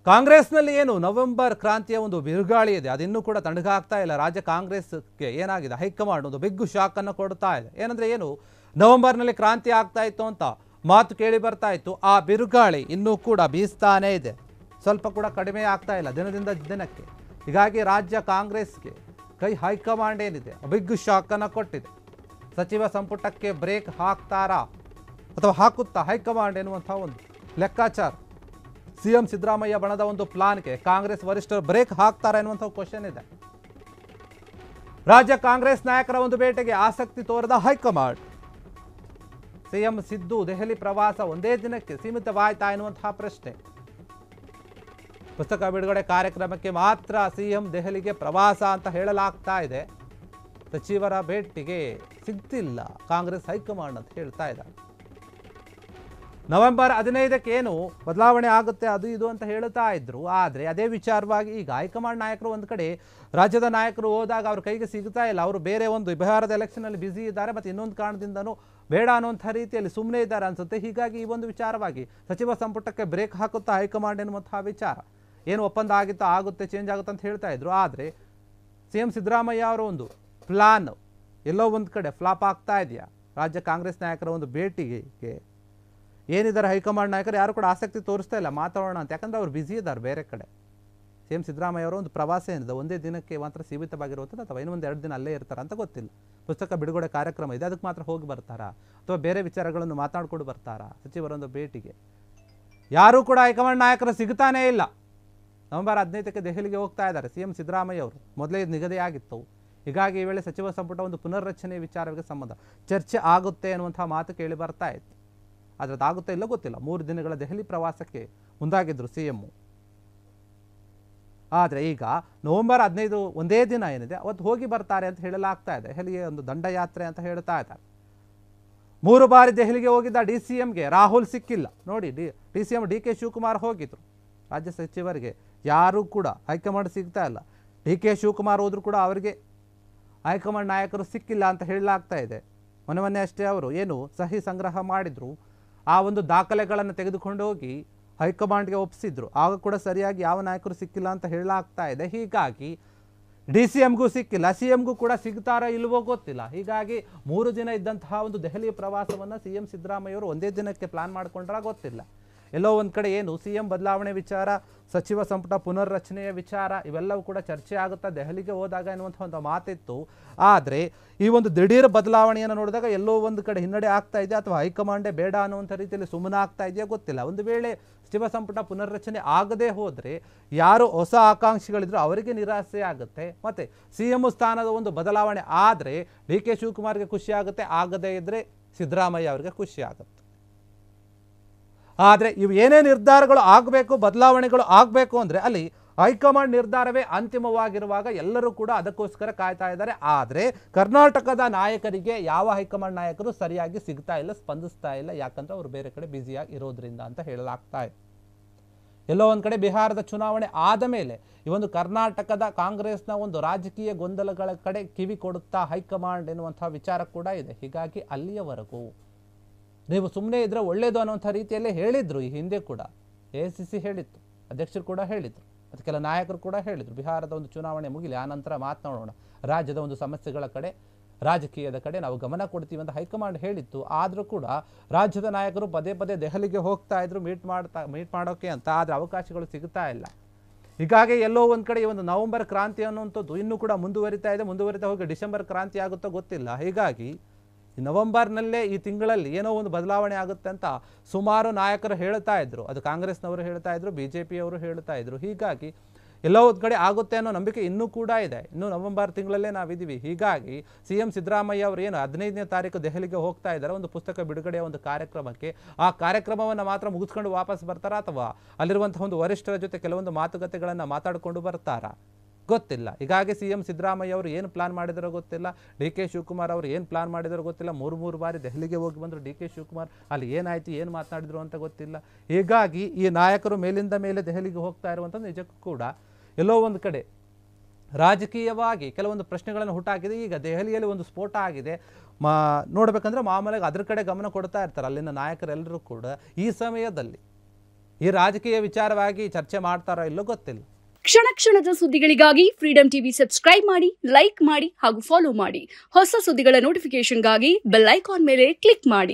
ಕಾಂಗ್ರೆಸ್ನಲ್ಲಿ ಏನು ನವೆಂಬರ್ ಕ್ರಾಂತಿಯ ಒಂದು ಬಿರುಗಾಳಿ ಇದೆ, ಅದಿನ್ನೂ ಕೂಡ ತಣ್ಣಗಾಗ್ತಾ ಇಲ್ಲ. ರಾಜ್ಯ ಕಾಂಗ್ರೆಸ್ಗೆ ಏನಾಗಿದೆ, ಹೈಕಮಾಂಡ್ ಒಂದು ಬಿಗ್ ಶಾಕ್ ಅನ್ನು ಕೊಡ್ತಾ ಇದೆ. ಏನಂದ್ರೆ ಏನು, ನವೆಂಬರ್ನಲ್ಲಿ ಕ್ರಾಂತಿ ಆಗ್ತಾ ಇತ್ತು ಅಂತ ಮಾತು ಕೇಳಿ ಬರ್ತಾ ಇತ್ತು. ಆ ಬಿರುಗಾಳಿ ಇನ್ನೂ ಕೂಡ ಬೀಸ್ತಾನೇ ಇದೆ, ಸ್ವಲ್ಪ ಕೂಡ ಕಡಿಮೆ ಆಗ್ತಾ ಇಲ್ಲ ದಿನದಿಂದ ದಿನಕ್ಕೆ. ಹೀಗಾಗಿ ರಾಜ್ಯ ಕಾಂಗ್ರೆಸ್ಗೆ ಹೈಕಮಾಂಡ್ ಏನಿದೆ ಬಿಗ್ ಶಾಕ್ ಅನ್ನು ಕೊಟ್ಟಿದೆ. ಸಚಿವ ಸಂಪುಟಕ್ಕೆ ಬ್ರೇಕ್ ಹಾಕ್ತಾರಾ ಅಥವಾ ಹಾಕುತ್ತಾ ಹೈಕಮಾಂಡ್ ಎನ್ನುವಂಥ ಒಂದು ಲೆಕ್ಕಾಚಾರ. ಸಿಎಂ ಸಿದ್ದರಾಮಯ್ಯ ಬಣದ ಒಂದು ಪ್ಲಾನ್ಗೆ ಕಾಂಗ್ರೆಸ್ ವರಿಷ್ಠರು ಬ್ರೇಕ್ ಹಾಕ್ತಾರಾ ಎನ್ನುವಂಥ ಕ್ವಶನ್ ಇದೆ. ರಾಜ್ಯ ಕಾಂಗ್ರೆಸ್ ನಾಯಕರ ಒಂದು ಭೇಟಿಗೆ ಆಸಕ್ತಿ ತೋರದ ಹೈಕಮಾಂಡ್. ಸಿಎಂ ಸಿದ್ದು ದೆಹಲಿ ಪ್ರವಾಸ ಒಂದೇ ದಿನಕ್ಕೆ ಸೀಮಿತವಾಯ್ತಾ ಎನ್ನುವಂತಹ ಪ್ರಶ್ನೆ. ಪುಸ್ತಕ ಬಿಡುಗಡೆ ಕಾರ್ಯಕ್ರಮಕ್ಕೆ ಮಾತ್ರ ಸಿಎಂ ದೆಹಲಿಗೆ ಪ್ರವಾಸ ಅಂತ ಹೇಳಲಾಗ್ತಾ ಇದೆ. ಸಚಿವರ ಭೇಟಿಗೆ ಸಿಗ್ತಿಲ್ಲ ಕಾಂಗ್ರೆಸ್ ಹೈಕಮಾಂಡ್ ಅಂತ ಹೇಳ್ತಾ ಇದ್ದಾರೆ. ನವೆಂಬರ್ 15ಕ್ಕೆ ಏನು ಬದಲಾವಣೆ ಆಗುತ್ತೆ ಅದು ಇದು ಅಂತ ಹೇಳ್ತಾ ಇದ್ರು. ಆದರೆ ಅದೇ ವಿಚಾರವಾಗಿ ಈಗ ಹೈಕಮಾಂಡ್ ನಾಯಕರು ಒಂದು ಕಡೆ ರಾಜ್ಯದ ನಾಯಕರು ಹೋದಾಗ ಅವ್ರ ಕೈಗೆ ಸಿಗ್ತಾ ಇಲ್ಲ. ಅವರು ಬೇರೆ ಒಂದು ಬಿಹಾರದ ಎಲೆಕ್ಷನಲ್ಲಿ ಬ್ಯುಸಿ ಇದ್ದಾರೆ, ಮತ್ತು ಇನ್ನೊಂದು ಕಾರಣದಿಂದನೂ ಬೇಡ ಅನ್ನುವಂಥ ರೀತಿಯಲ್ಲಿ ಸುಮ್ಮನೆ ಇದ್ದಾರೆ ಅನ್ಸುತ್ತೆ. ಹೀಗಾಗಿ ಈ ಒಂದು ವಿಚಾರವಾಗಿ ಸಚಿವ ಸಂಪುಟಕ್ಕೆ ಬ್ರೇಕ್ ಹಾಕುತ್ತಾ ಹೈಕಮಾಂಡ್ ಎನ್ನುವಂತಹ ವಿಚಾರ. ಏನು ಒಪ್ಪಂದ ಆಗಿತ್ತಾ ಆಗುತ್ತೆ, ಚೇಂಜ್ ಆಗುತ್ತೆ ಅಂತ ಹೇಳ್ತಾ ಇದ್ರು. ಆದರೆ ಸಿಎಂ ಸಿದ್ದರಾಮಯ್ಯ ಅವರ ಒಂದು ಪ್ಲಾನ್ ಎಲ್ಲೋ ಒಂದು ಕಡೆ ಫ್ಲಾಪ್ ಆಗ್ತಾ ಇದೆಯಾ? ರಾಜ್ಯ ಕಾಂಗ್ರೆಸ್ ನಾಯಕರ ಒಂದು ಭೇಟಿಗೆ ಏನಿದ್ದಾರೆ ಹೈಕಮಾಂಡ್ ನಾಯಕರು ಯಾರು ಕೂಡ ಆಸಕ್ತಿ ತೋರಿಸ್ತಾ ಇಲ್ಲ ಮಾತಾಡೋಣ ಅಂತ. ಯಾಕಂದರೆ ಅವ್ರು ಬ್ಯುಸಿ ಇದ್ದಾರೆ ಬೇರೆ ಕಡೆ. ಸಿಎಂ ಸಿದ್ದರಾಮಯ್ಯ ಅವರ ಒಂದು ಪ್ರವಾಸ ಏನಿದೆ ಒಂದೇ ದಿನಕ್ಕೆ ಮಾತ್ರ ಸೀಮಿತವಾಗಿರುತ್ತದೆ, ಅಥವಾ ಇನ್ನೊಂದು 2 ದಿನ ಅಲ್ಲೇ ಇರ್ತಾರೆ ಅಂತ ಗೊತ್ತಿಲ್ಲ. ಪುಸ್ತಕ ಬಿಡುಗಡೆ ಕಾರ್ಯಕ್ರಮ ಇದೆ, ಅದಕ್ಕೆ ಮಾತ್ರ ಹೋಗಿ ಬರ್ತಾರಾ ಅಥವಾ ಬೇರೆ ವಿಚಾರಗಳನ್ನು ಮಾತನಾಡ್ಕೊಂಡು ಬರ್ತಾರಾ? ಸಚಿವರೊಂದು ಭೇಟಿಗೆ ಯಾರೂ ಕೂಡ ಹೈಕಮಾಂಡ್ ನಾಯಕರು ಸಿಗ್ತಾನೇ ಇಲ್ಲ. ನವೆಂಬರ್ 15ಕ್ಕೆ ದೆಹಲಿಗೆ ಹೋಗ್ತಾ ಇದ್ದಾರೆ ಸಿಎಂ ಸಿದ್ದರಾಮಯ್ಯ ಅವರು. ಮೊದಲೇ ನಿಗದಿಯಾಗಿತ್ತು. ಹೀಗಾಗಿ ಈ ವೇಳೆ ಸಚಿವ ಸಂಪುಟ ಒಂದು ಪುನರ್ರಚನೆ ವಿಚಾರಕ್ಕೆ ಸಂಬಂಧ ಚರ್ಚೆ ಆಗುತ್ತೆ ಅನ್ನುವಂಥ ಮಾತು ಕೇಳಿ ಬರ್ತಾ ಇತ್ತು. ಆದರೆ ಅದಾಗುತ್ತೆ ಇಲ್ಲ ಗೊತ್ತಿಲ್ಲ. 3 ದಿನಗಳ ದೆಹಲಿ ಪ್ರವಾಸಕ್ಕೆ ಮುಂದಾಗಿದ್ದರು ಸಿಎಂ. ಆದರೆ ಈಗ ನವೆಂಬರ್ 15 ಒಂದೇ ದಿನ ಏನಿದೆ ಅವತ್ತು ಹೋಗಿ ಬರ್ತಾರೆ ಅಂತ ಹೇಳಲಾಗ್ತಾ ಇದೆ. ದೆಹಲಿಗೆ ಒಂದು ದಂಡಯಾತ್ರೆ ಅಂತ ಹೇಳ್ತಾ ಇದ್ದಾರೆ. 3 ಬಾರಿ ದೆಹಲಿಗೆ ಹೋಗಿದ್ದ DCMಗೆ ರಾಹುಲ್ ಸಿಕ್ಕಿಲ್ಲ. ನೋಡಿ, DCM DK ಶಿವಕುಮಾರ್ ಹೋಗಿದ್ರು. ರಾಜ್ಯ ಸಚಿವರಿಗೆ ಯಾರೂ ಕೂಡ ಹೈಕಮಾಂಡ್ ಸಿಗ್ತಾ ಇಲ್ಲ. DK ಶಿವಕುಮಾರ್ ಹೋದರೂ ಕೂಡ ಅವರಿಗೆ ಹೈಕಮಾಂಡ್ ನಾಯಕರು ಸಿಕ್ಕಿಲ್ಲ ಅಂತ ಹೇಳಲಾಗ್ತಾ ಇದೆ. ಮೊನ್ನೆ ಅಷ್ಟೇ ಅವರು ಏನು ಸಹಿ ಸಂಗ್ರಹ ಮಾಡಿದ್ರು, ಆ ಒಂದು ದಾಖಲೆಗಳನ್ನು ತೆಗೆದುಕೊಂಡು ಹೋಗಿ ಹೈಕಮಾಂಡ್ಗೆ ಒಪ್ಪಿಸಿದ್ರು. ಆಗ ಕೂಡ ಸರಿಯಾಗಿ ಯಾವ ನಾಯಕರು ಸಿಕ್ಕಿಲ್ಲ ಅಂತ ಹೇಳಲಾಗ್ತಾ ಇದೆ. ಹೀಗಾಗಿ DCMಗೂ ಸಿಕ್ಕಿಲ್ಲ, CMಗೂ ಕೂಡ ಸಿಗ್ತಾರೋ ಇಲ್ವೋ ಗೊತ್ತಿಲ್ಲ. ಹೀಗಾಗಿ 3 ದಿನ ಇದ್ದಂತಹ ಒಂದು ದೆಹಲಿ ಪ್ರವಾಸವನ್ನು ಸಿಎಂ ಸಿದ್ದರಾಮಯ್ಯವರು ಒಂದೇ ದಿನಕ್ಕೆ ಪ್ಲಾನ್ ಮಾಡಿಕೊಂಡ್ರ ಗೊತ್ತಿಲ್ಲ. ಎಲ್ಲೋ ಒಂದು ಕಡೆ ಏನು ಸಿಎಂ ಬದಲಾವಣೆ ವಿಚಾರ, ಸಚಿವ ಸಂಪುಟ ಪುನರ್ರಚನೆಯ ವಿಚಾರ ಇವೆಲ್ಲವೂ ಕೂಡ ಚರ್ಚೆ ಆಗುತ್ತಾ ದೆಹಲಿಗೆ ಹೋದಾಗ ಎನ್ನುವಂಥ ಒಂದು ಮಾತಿತ್ತು. ಆದರೆ ಈ ಒಂದು ದಿಢೀರ್ ಬದಲಾವಣೆಯನ್ನು ನೋಡಿದಾಗ ಎಲ್ಲೋ ಒಂದು ಕಡೆ ಹಿನ್ನಡೆ ಆಗ್ತಾ ಇದೆ, ಅಥವಾ ಹೈಕಮಾಂಡೇ ಬೇಡ ಅನ್ನುವಂಥ ರೀತಿಯಲ್ಲಿ ಸುಮ್ಮನೆ ಆಗ್ತಾ ಇದೆಯಾ ಗೊತ್ತಿಲ್ಲ. ಒಂದು ವೇಳೆ ಸಚಿವ ಸಂಪುಟ ಪುನರ್ರಚನೆ ಆಗದೇ ಹೋದರೆ ಯಾರು ಹೊಸ ಆಕಾಂಕ್ಷಿಗಳಿದ್ರು ಅವರಿಗೆ ನಿರಾಸೆ ಆಗುತ್ತೆ. ಮತ್ತು ಸಿಎಂ ಸ್ಥಾನದ ಒಂದು ಬದಲಾವಣೆ ಆದರೆ DK ಶಿವಕುಮಾರ್ಗೆ ಖುಷಿ ಆಗುತ್ತೆ, ಆಗದೇ ಇದ್ದರೆ ಸಿದ್ದರಾಮಯ್ಯ ಅವರಿಗೆ ಖುಷಿ ಆಗುತ್ತೆ. ಆದರೆ ಇವು ಏನೇ ನಿರ್ಧಾರಗಳು ಆಗಬೇಕು, ಬದಲಾವಣೆಗಳು ಆಗಬೇಕು ಅಂದರೆ ಅಲ್ಲಿ ಹೈಕಮಾಂಡ್ ನಿರ್ಧಾರವೇ ಅಂತಿಮವಾಗಿರುವಾಗ ಎಲ್ಲರೂ ಕೂಡ ಅದಕ್ಕೋಸ್ಕರ ಕಾಯ್ತಾ ಇದ್ದಾರೆ. ಆದರೆ ಕರ್ನಾಟಕದ ನಾಯಕರಿಗೆ ಯಾವ ಹೈಕಮಾಂಡ್ ನಾಯಕರು ಸರಿಯಾಗಿ ಸಿಗ್ತಾ ಇಲ್ಲ, ಸ್ಪಂದಿಸ್ತಾ ಇಲ್ಲ. ಯಾಕಂದ್ರೆ ಅವರು ಬೇರೆ ಕಡೆ ಬ್ಯುಸಿಯಾಗಿ ಇರೋದ್ರಿಂದ ಅಂತ ಹೇಳಲಾಗ್ತಾ ಇದೆ. ಎಲ್ಲೋ ಒಂದು ಕಡೆ ಬಿಹಾರದ ಚುನಾವಣೆ ಆದ ಮೇಲೆ ಈ ಒಂದು ಕರ್ನಾಟಕದ ಕಾಂಗ್ರೆಸ್ನ ಒಂದು ರಾಜಕೀಯ ಗೊಂದಲಗಳ ಕಡೆ ಕಿವಿ ಕೊಡುತ್ತಾ ಹೈಕಮಾಂಡ್ ಎನ್ನುವಂಥ ವಿಚಾರ ಕೂಡ ಇದೆ. ಹೀಗಾಗಿ ಅಲ್ಲಿಯವರೆಗೂ ನೀವು ಸುಮ್ಮನೆ ಇದ್ರೆ ಒಳ್ಳೇದು ಅನ್ನೋಂಥ ರೀತಿಯಲ್ಲೇ ಹೇಳಿದ್ರು. ಈ ಹಿಂದೆ ಕೂಡ AICC ಹೇಳಿತ್ತು, ಅಧ್ಯಕ್ಷರು ಕೂಡ ಹೇಳಿದ್ರು, ಮತ್ತು ಕೆಲ ನಾಯಕರು ಕೂಡ ಹೇಳಿದ್ರು, ಬಿಹಾರದ ಒಂದು ಚುನಾವಣೆ ಮುಗಿಲಿ ಆನಂತರ ಮಾತನಾಡೋಣ, ರಾಜ್ಯದ ಒಂದು ಸಮಸ್ಯೆಗಳ ಕಡೆ, ರಾಜಕೀಯದ ಕಡೆ ನಾವು ಗಮನ ಕೊಡ್ತೀವಿ ಅಂತ ಹೈಕಮಾಂಡ್ ಹೇಳಿತ್ತು. ಆದರೂ ಕೂಡ ರಾಜ್ಯದ ನಾಯಕರು ಪದೇ ಪದೇ ದೆಹಲಿಗೆ ಹೋಗ್ತಾ ಇದ್ರು ಮೀಟ್ ಮಾಡೋಕೆ ಅಂತ. ಆದರೆ ಅವಕಾಶಗಳು ಸಿಗ್ತಾ ಇಲ್ಲ. ಹೀಗಾಗಿ ಎಲ್ಲೋ ಒಂದು ಕಡೆ ಈ ಒಂದು ನವೆಂಬರ್ ಕ್ರಾಂತಿ ಅನ್ನುವಂಥದ್ದು ಇನ್ನೂ ಕೂಡ ಮುಂದುವರಿತಾ ಇದೆ. ಮುಂದುವರಿತಾ ಹೋಗಿ ಡಿಸೆಂಬರ್ ಕ್ರಾಂತಿ ಆಗುತ್ತೋ ಗೊತ್ತಿಲ್ಲ. ಹೀಗಾಗಿ ಈ ನವೆಂಬರ್ನಲ್ಲೇ ಈ ತಿಂಗಳಲ್ಲಿ ಏನೋ ಒಂದು ಬದಲಾವಣೆ ಆಗುತ್ತೆ ಅಂತ ಸುಮಾರು ನಾಯಕರು ಹೇಳ್ತಾ ಇದ್ರು. ಅದು ಕಾಂಗ್ರೆಸ್ನವರು ಹೇಳ್ತಾ ಇದ್ರು, BJPಯವರು ಹೇಳ್ತಾ ಇದ್ರು. ಹೀಗಾಗಿ ಎಲ್ಲೋ ಒಂದು ಕಡೆ ಆಗುತ್ತೆ ಅನ್ನೋ ನಂಬಿಕೆ ಇನ್ನೂ ಕೂಡ ಇದೆ. ಇನ್ನು ನವೆಂಬರ್ ತಿಂಗಳಲ್ಲೇ ನಾವಿದ್ದೀವಿ. ಹೀಗಾಗಿ ಸಿಎಂ ಸಿದ್ದರಾಮಯ್ಯ ಅವರು ಏನು 15ನೇ ತಾರೀಕು ದೆಹಲಿಗೆ ಹೋಗ್ತಾ ಇದ್ದಾರೆ ಒಂದು ಪುಸ್ತಕ ಬಿಡುಗಡೆಯ ಒಂದು ಕಾರ್ಯಕ್ರಮಕ್ಕೆ. ಆ ಕಾರ್ಯಕ್ರಮವನ್ನು ಮಾತ್ರ ಮುಗಿಸ್ಕೊಂಡು ವಾಪಸ್ ಬರ್ತಾರಾ, ಅಥವಾ ಅಲ್ಲಿರುವಂತಹ ಒಂದು ವರಿಷ್ಠರ ಜೊತೆ ಕೆಲವೊಂದು ಮಾತುಕತೆಗಳನ್ನು ಮಾತಾಡಿಕೊಂಡು ಬರ್ತಾರಾ ಗೊತ್ತಿಲ್ಲ. ಹೀಗಾಗಿ ಸಿಎಂ ಸಿದ್ದರಾಮಯ್ಯ ಅವರು ಏನು ಪ್ಲಾನ್ ಮಾಡಿದಾರೋ ಗೊತ್ತಿಲ್ಲ, DK ಶಿವಕುಮಾರ್ ಅವರು ಏನು ಪ್ಲಾನ್ ಮಾಡಿದಾರೋ ಗೊತ್ತಿಲ್ಲ. 3 ಬಾರಿ ದೆಹಲಿಗೆ ಹೋಗಿ ಬಂದರು DK ಶಿವಕುಮಾರ್. ಅಲ್ಲಿ ಏನಾಯಿತು, ಏನು ಮಾತನಾಡಿದ್ರು ಅಂತ ಗೊತ್ತಿಲ್ಲ. ಹೀಗಾಗಿ ಈ ನಾಯಕರು ಮೇಲಿಂದ ಮೇಲೆ ದೆಹಲಿಗೆ ಹೋಗ್ತಾ ಇರುವಂಥದ್ದು ನಿಜಕ್ಕೂ ಕೂಡ ಎಲ್ಲೋ ಒಂದು ಕಡೆ ರಾಜಕೀಯವಾಗಿ ಕೆಲವೊಂದು ಪ್ರಶ್ನೆಗಳನ್ನು ಹುಟ್ಟಾಕಿದೆ. ಈಗ ದೆಹಲಿಯಲ್ಲಿ ಒಂದು ಸ್ಫೋಟ ಆಗಿದೆ. ನೋಡಬೇಕಂದ್ರೆ ಮಾಮೂಲಾಗಿ ಅದ್ರ ಕಡೆ ಗಮನ ಕೊಡ್ತಾ ಇರ್ತಾರೆ ಅಲ್ಲಿನ ನಾಯಕರೆಲ್ಲರೂ ಕೂಡ. ಈ ಸಮಯದಲ್ಲಿ ಈ ರಾಜಕೀಯ ವಿಚಾರವಾಗಿ ಚರ್ಚೆ ಮಾಡ್ತಾರೋ ಇಲ್ಲೋ ಗೊತ್ತಿಲ್ಲ. ಕ್ಷಣ ಕ್ಷಣದ ಸುದ್ದಿಗಳಿಗಾಗಿ ಫ್ರೀಡಂ ಟಿವಿ ಸಬ್ಸ್ಕ್ರೈಬ್ ಮಾಡಿ, ಲೈಕ್ ಮಾಡಿ ಹಾಗೂ ಫಾಲೋ ಮಾಡಿ. ಹೊಸ ಸುದ್ದಿಗಳ ನೋಟಿಫಿಕೇಶನ್ಗಾಗಿ ಬೆಲ್ ಐಕಾನ್ ಮೇಲೆ ಕ್ಲಿಕ್ ಮಾಡಿ.